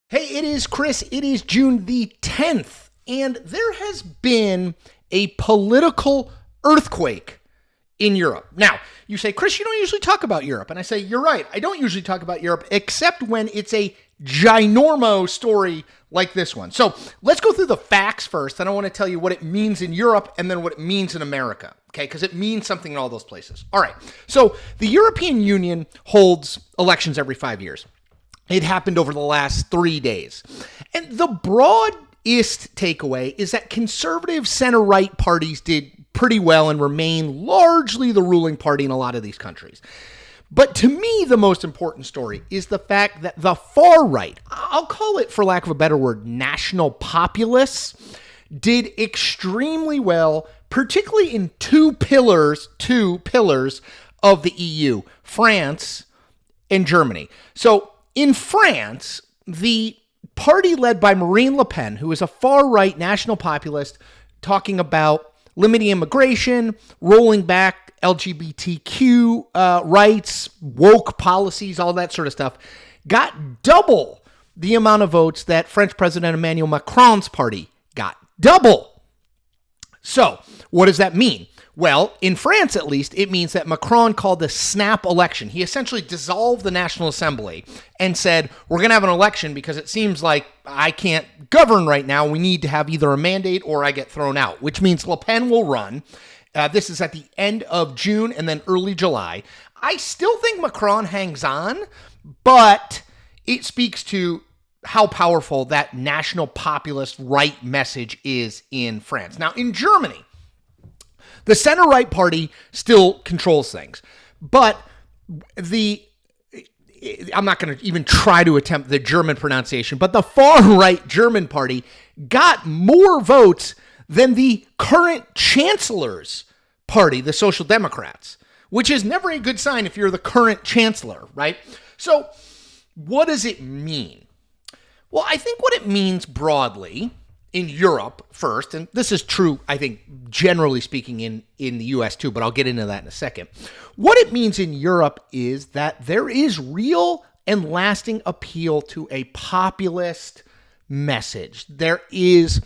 Hey, it is Chris. It is June the 10th, and there has been a political earthquake in Europe. Now, you say, Chris, you don't usually talk about Europe. And I say, you're right. I don't usually talk about Europe, except when it's a ginormo story like this one. So let's go through the facts first. And I want to tell you what it means in Europe and then what it means in America. Okay, because it means something in all those places. All right. So the European Union holds elections every 5 years. It happened over the last 3 days. And the broadest takeaway is that conservative center-right parties did pretty well and remain largely the ruling party in a lot of these countries. But to me, the most important story is the fact that the far right, I'll call it, for lack of a better word, national populists, did extremely well, particularly in two pillars of the EU, France and Germany. So in France, the party led by Marine Le Pen, who is a far-right national populist, talking about limiting immigration, rolling back LGBTQ rights, woke policies, all that sort of stuff, got double the amount of votes that French President Emmanuel Macron's party got. Double. So, what does that mean? Well, in France, at least, it means that Macron called a snap election. He essentially dissolved the National Assembly and said, we're going to have an election because it seems like I can't govern right now. We need to have either a mandate or I get thrown out, which means Le Pen will run. This is at the end of June and then early July. I still think Macron hangs on, but it speaks to how powerful that national populist right message is in France. Now, in Germany, the center-right party still controls things, but I'm not going to even try to attempt the German pronunciation, but the far-right German party got more votes than the current chancellor's party, the Social Democrats, which is never a good sign if you're the current chancellor, right? So what does it mean? Well, I think what it means broadly in Europe first, and this is true, I think, generally speaking in the U.S. too, but I'll get into that in a second. What it means in Europe is that there is real and lasting appeal to a populist message. There is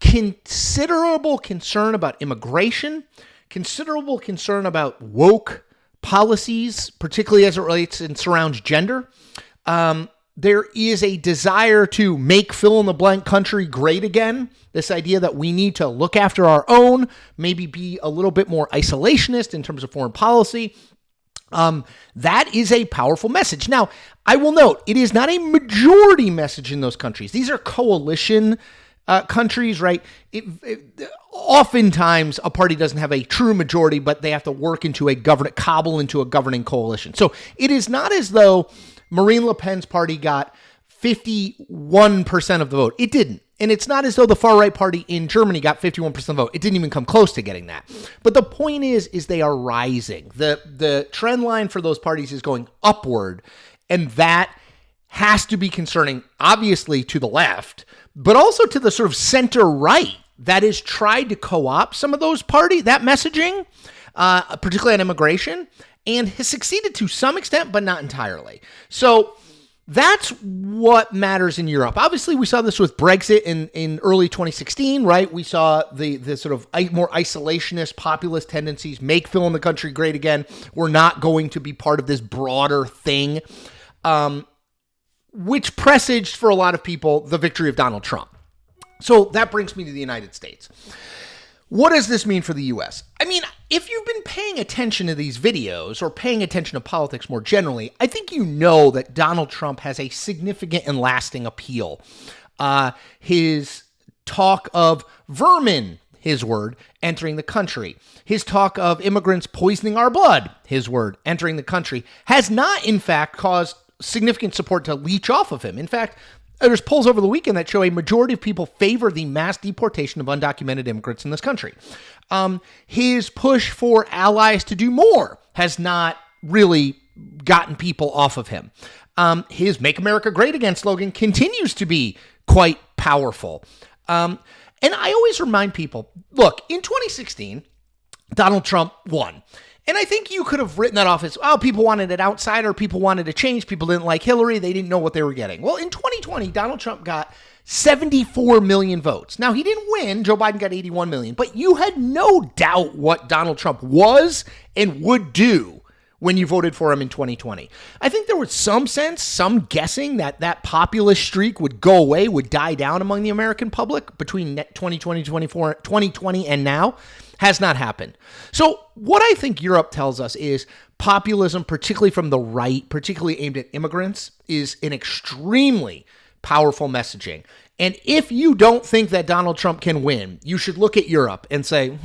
considerable concern about immigration, considerable concern about woke policies, particularly as it relates and surrounds gender. There is a desire to make fill-in-the-blank country great again. This idea that we need to look after our own, maybe be a little bit more isolationist in terms of foreign policy. That is a powerful message. Now, I will note, it is not a majority message in those countries. These are coalition countries, right? Oftentimes, a party doesn't have a true majority, but they have to work into cobble into a governing coalition. So it is not as though Marine Le Pen's party got 51% of the vote. It didn't. And it's not as though the far-right party in Germany got 51% of the vote. It didn't even come close to getting that. But the point is they are rising. The trend line for those parties is going upward, and that has to be concerning, obviously, to the left, but also to the sort of center-right that has tried to co-opt some of that messaging, particularly on immigration, and has succeeded to some extent, but not entirely. So that's what matters in Europe. Obviously, we saw this with Brexit in early 2016, right? We saw the sort of more isolationist, populist tendencies make fill-in the country great again. We're not going to be part of this broader thing, which presaged for a lot of people the victory of Donald Trump. So that brings me to the United States. What does this mean for the U.S.? I mean, if you've been paying attention to these videos or paying attention to politics more generally, I think you know that Donald Trump has a significant and lasting appeal. His talk of vermin, his word, entering the country. His talk of immigrants poisoning our blood, his word, entering the country, has not, in fact, caused significant support to leech off of him. In fact, there's polls over the weekend that show a majority of people favor the mass deportation of undocumented immigrants in this country. His push for allies to do more has not really gotten people off of him. His Make America Great Again slogan continues to be quite powerful. And I always remind people, look, in 2016, Donald Trump won. And I think you could have written that off as, oh, people wanted an outsider, people wanted a change, people didn't like Hillary, they didn't know what they were getting. Well, in 2020, Donald Trump got 74 million votes. Now, he didn't win. Joe Biden got 81 million, but you had no doubt what Donald Trump was and would do when you voted for him in 2020. I think there was some sense, some guessing that that populist streak would go away, would die down among the American public between 2020 and now. Has not happened. So what I think Europe tells us is populism, particularly from the right, particularly aimed at immigrants, is an extremely powerful messaging. And if you don't think that Donald Trump can win, you should look at Europe and say,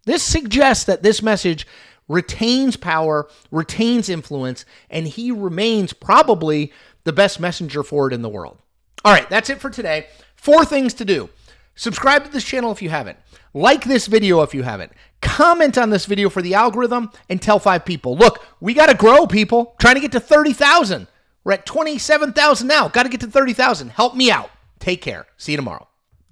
this suggests that this message retains power, retains influence, and he remains probably the best messenger for it in the world. All right, that's it for today. 4 things to do. Subscribe to this channel if you haven't. Like this video if you haven't. Comment on this video for the algorithm and tell 5 people. Look, we got to grow, people. Trying to get to 30,000. We're at 27,000 now. Got to get to 30,000. Help me out. Take care. See you tomorrow.